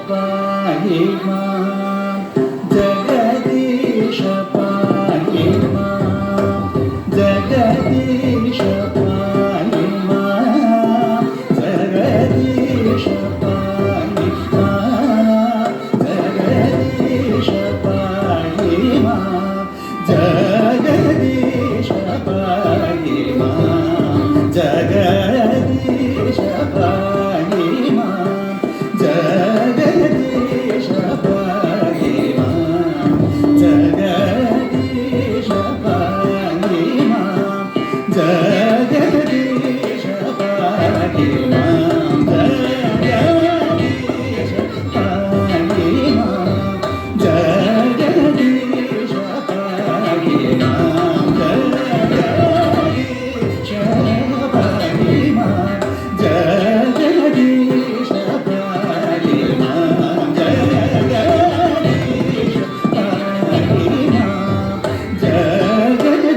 पाहि मां जगदीश पाहि मां जगदीश पाहि मां जगदीश पाहि मां जगदीश पाहि मां जगदीश पाहि मां जगदीश पाहि मां जगदीश पाहि मां जगदीश पाहि मां जगदीश पाहि मां जगदीश पाहि मां जगदीश पाहि मां जगदीश पाहि मां जगदीश पाहि मां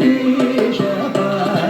जगदीश पाहि मां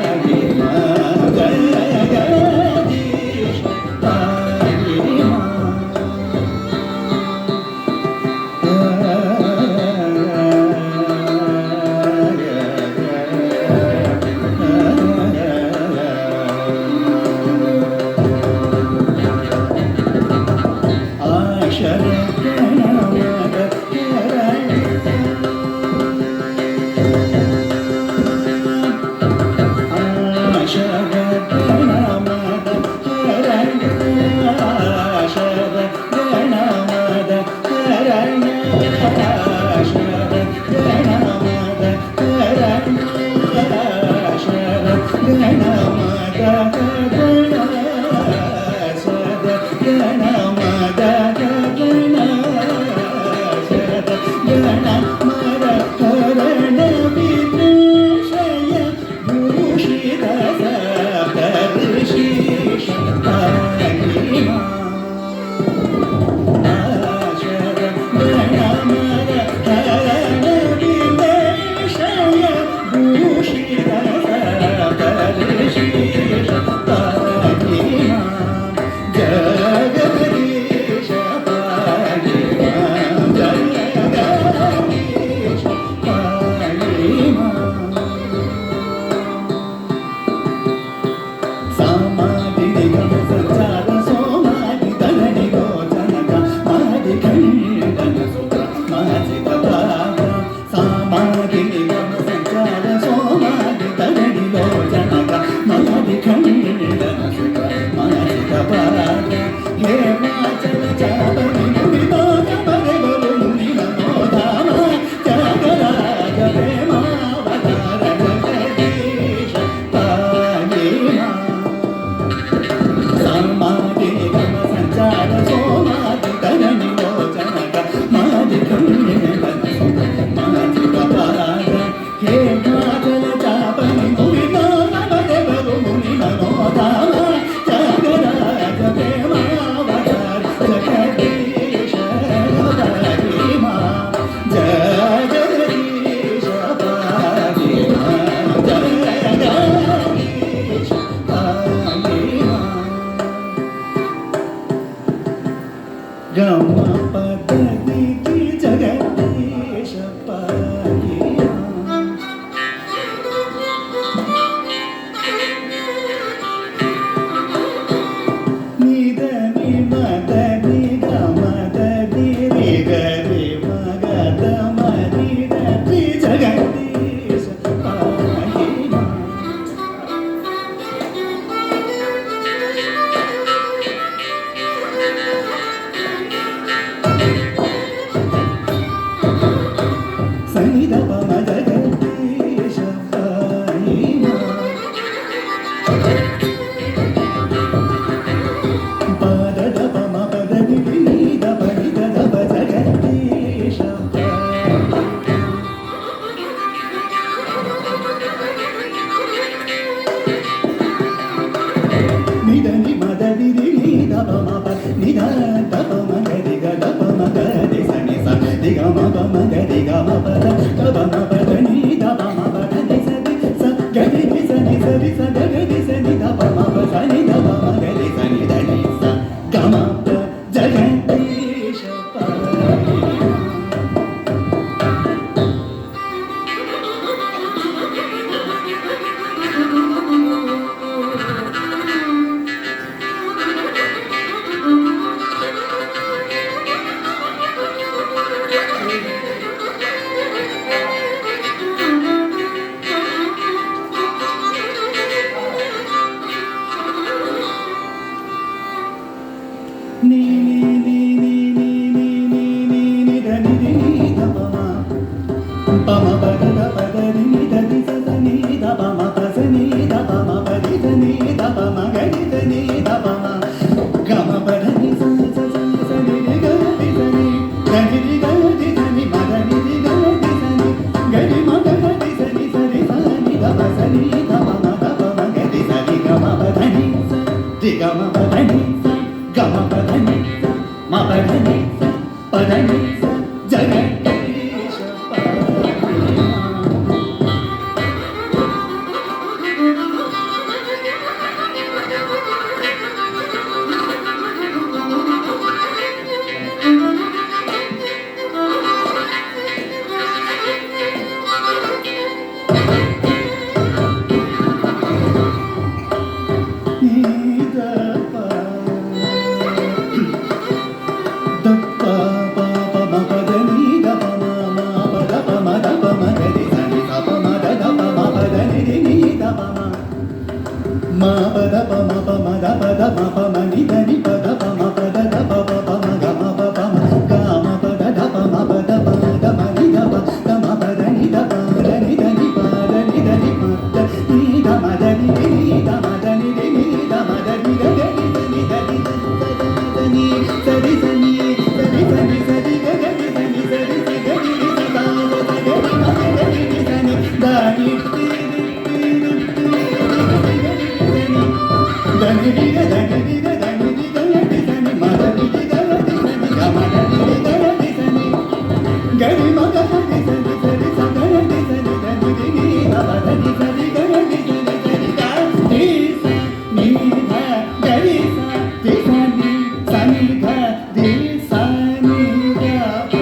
जगदीश पाहि मां जगदीश पाहि Jaganta దిగమ పదని గమ పదని మ పదని పదని జగదీశ పాహిమా. Ma pa da pa ma pa ma da pa da ma pa ma ni da ni pa da pa ma pa da da pa pa pa ma ga ma pa pa ma ga ma pa da da pa ma pa da pa da ma ni da pa da ma pa da ni da pa da ni da ni pa da ni da ni pa da ni da ma da ni da ma da ni da ma da ni da ni da ni da ni da ni sa ni sa ni sa ni sa ni sa ni ga ga ni sa ni sa ni sa ga ni sa da da ga ni ma ga ni sa ni da ni దని దిగ దని దిగ దని దిగ దని సని మదని దిగ దని సని గమదని దిగ దని సని గరి మగ దని సని సరి సగని సని దని దిగి మదని సని గని సని సని గా ని స ని ధ గరి స తి సని సని ధ ది సని గ ప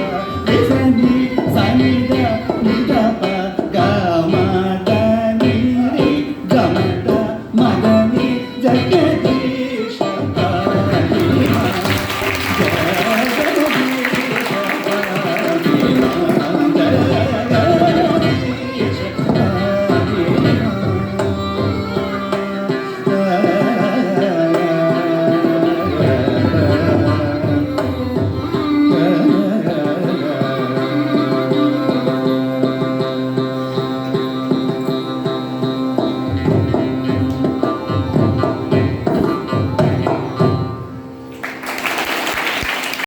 ది సని సని ధ ని ధ ప గ మ ద ని రి గ మ ద మ ద ని జగ